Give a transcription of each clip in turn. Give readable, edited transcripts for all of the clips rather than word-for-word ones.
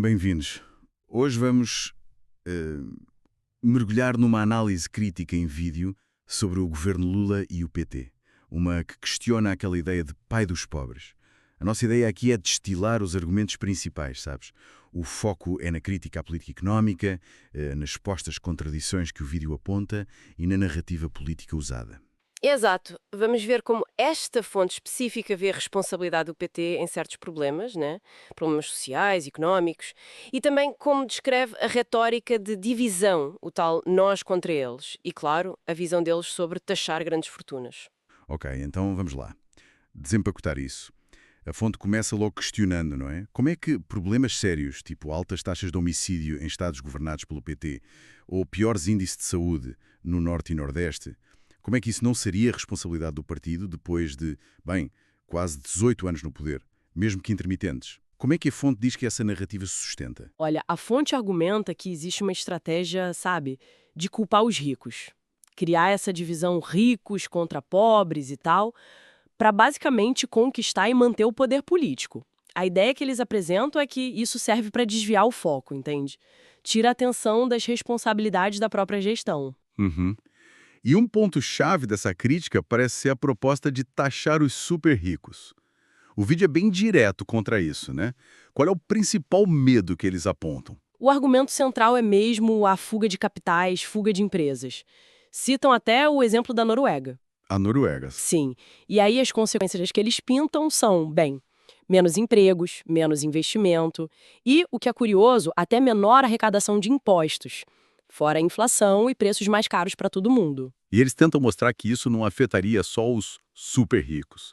Bem-vindos. Hoje vamos eh, mergulhar numa análise crítica em vídeo sobre o governo Lula e o PT. Uma que questiona aquela ideia de pai dos pobres. A nossa ideia aqui é destilar os argumentos principais, sabes? O foco é na crítica à política económica, nas postas contradições que o vídeo aponta e na narrativa política usada. Exato. Vamos ver como esta fonte específica vê a responsabilidade do PT em certos problemas, né? Problemas sociais, económicos, e também como descreve a retórica de divisão, o tal nós contra eles, e, claro, a visão deles sobre taxar grandes fortunas. Ok, então vamos lá. Desempacotar isso. A fonte começa logo questionando, não é? Como é que problemas sérios, tipo altas taxas de homicídio em estados governados pelo PT, ou piores índices de saúde no Norte e Nordeste, como é que isso não seria responsabilidade do partido depois de, bem, quase 18 anos no poder, mesmo que intermitentes? Como é que a fonte diz que essa narrativa se sustenta? Olha, a fonte argumenta que existe uma estratégia, sabe, de culpar os ricos. Criar essa divisão ricos contra pobres e tal, para basicamente conquistar e manter o poder político. A ideia que eles apresentam é que isso serve para desviar o foco, entende? Tira a atenção das responsabilidades da própria gestão. Uhum. E um ponto-chave dessa crítica parece ser a proposta de taxar os super ricos. O vídeo é bem direto contra isso, né? Qual é o principal medo que eles apontam? O argumento central é mesmo a fuga de capitais, fuga de empresas. Citam até o exemplo da Noruega. A Noruegas. Sim. E aí as consequências que eles pintam são, bem, menos empregos, menos investimento e, o que é curioso, até menor arrecadação de impostos, fora a inflação e preços mais caros para todo mundo. E eles tentam mostrar que isso não afetaria só os super ricos,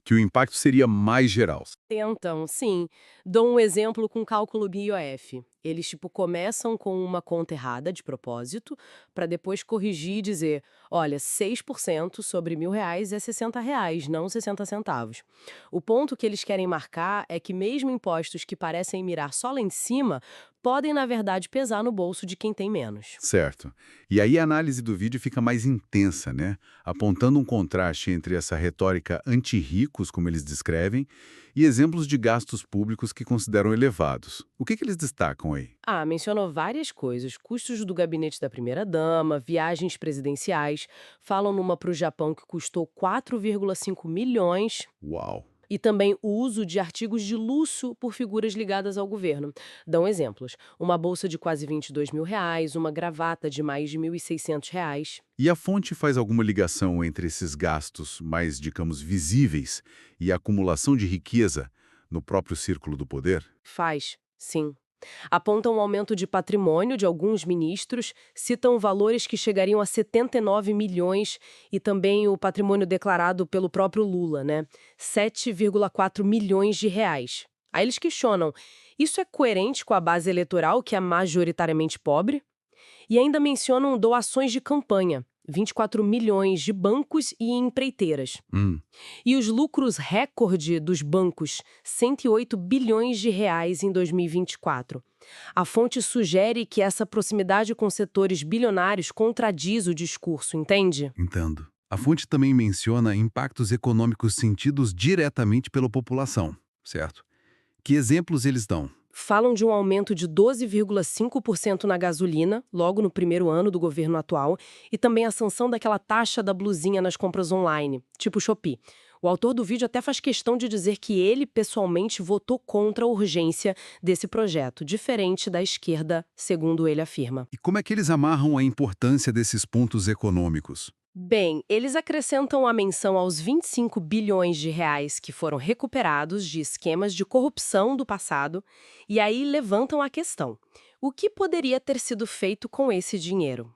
que o impacto seria mais geral. Tentam, sim. Dou um exemplo com cálculo BIOF. Eles, começam com uma conta errada de propósito, para depois corrigir e dizer, olha, 6% sobre R$ 1.000 é R$ 60, não 60 centavos. O ponto que eles querem marcar é que mesmo impostos que parecem mirar só lá em cima, podem, na verdade, pesar no bolso de quem tem menos. Certo. E aí a análise do vídeo fica mais intensa, né? Apontando um contraste entre essa retórica anti-ricos, como eles descrevem, e exemplos de gastos públicos que consideram elevados. O que eles destacam aí? Mencionou várias coisas, custos do gabinete da primeira-dama, viagens presidenciais, falam numa para o Japão que custou 4,5 milhões, Uau! e também o uso de artigos de luxo por figuras ligadas ao governo. Dão exemplos, uma bolsa de quase R$ 22.000, uma gravata de mais de R$ 1.600. E a fonte faz alguma ligação entre esses gastos mais, digamos, visíveis e a acumulação de riqueza no próprio círculo do poder? Faz, sim. Apontam um aumento de patrimônio de alguns ministros, citam valores que chegariam a 79 milhões e também o patrimônio declarado pelo próprio Lula, né? 7,4 milhões de reais. Aí eles questionam, isso é coerente com a base eleitoral que é majoritariamente pobre? E ainda mencionam doações de campanha, 24 milhões de bancos e empreiteiras. Hum. E os lucros recorde dos bancos, 108 bilhões de reais em 2024. A fonte sugere que essa proximidade com setores bilionários contradiz o discurso, entende? Entendo. A fonte também menciona impactos econômicos sentidos diretamente pela população, certo? Que exemplos eles dão? Falam de um aumento de 12,5% na gasolina, logo no primeiro ano do governo atual, e também a sanção daquela taxa da blusinha nas compras online, tipo Shopee. O autor do vídeo até faz questão de dizer que ele, pessoalmente, votou contra a urgência desse projeto, diferente da esquerda, segundo ele afirma. E como é que eles amarram a importância desses pontos econômicos? Bem, eles acrescentam a menção aos 25 bilhões de reais que foram recuperados de esquemas de corrupção do passado e aí levantam a questão: o que poderia ter sido feito com esse dinheiro?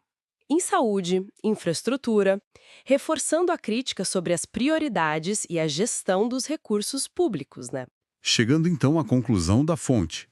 Em saúde, infraestrutura, reforçando a crítica sobre as prioridades e a gestão dos recursos públicos, né? Chegando então à conclusão da fonte.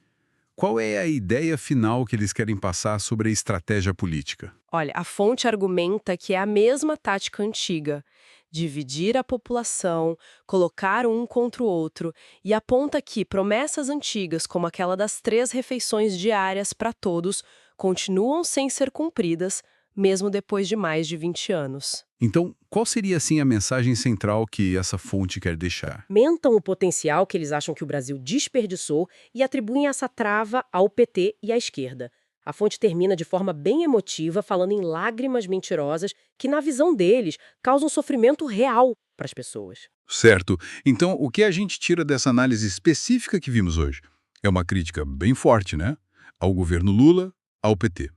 Qual é a ideia final que eles querem passar sobre a estratégia política? Olha, a fonte argumenta que é a mesma tática antiga, dividir a população, colocar um contra o outro, e aponta que promessas antigas, como aquela das 3 refeições diárias para todos, continuam sem ser cumpridas, mesmo depois de mais de 20 anos. Então, qual seria, assim, a mensagem central que essa fonte quer deixar? Aumentam o potencial que eles acham que o Brasil desperdiçou e atribuem essa trava ao PT e à esquerda. A fonte termina de forma bem emotiva, falando em lágrimas mentirosas que, na visão deles, causam sofrimento real para as pessoas. Certo. Então, o que a gente tira dessa análise específica que vimos hoje? É uma crítica bem forte, né? Ao governo Lula, ao PT.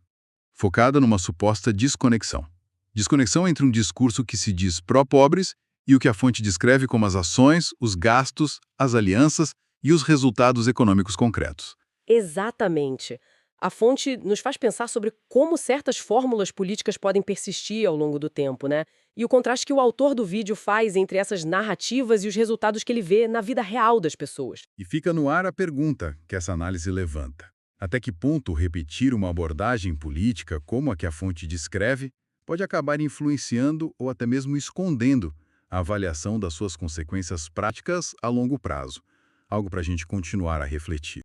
Focada numa suposta desconexão. Desconexão entre um discurso que se diz pró-pobres e o que a fonte descreve como as ações, os gastos, as alianças e os resultados econômicos concretos. Exatamente. A fonte nos faz pensar sobre como certas fórmulas políticas podem persistir ao longo do tempo, né? E o contraste que o autor do vídeo faz entre essas narrativas e os resultados que ele vê na vida real das pessoas. E fica no ar a pergunta que essa análise levanta. Até que ponto repetir uma abordagem política como a que a fonte descreve pode acabar influenciando ou até mesmo escondendo a avaliação das suas consequências práticas a longo prazo? Algo para a gente continuar a refletir.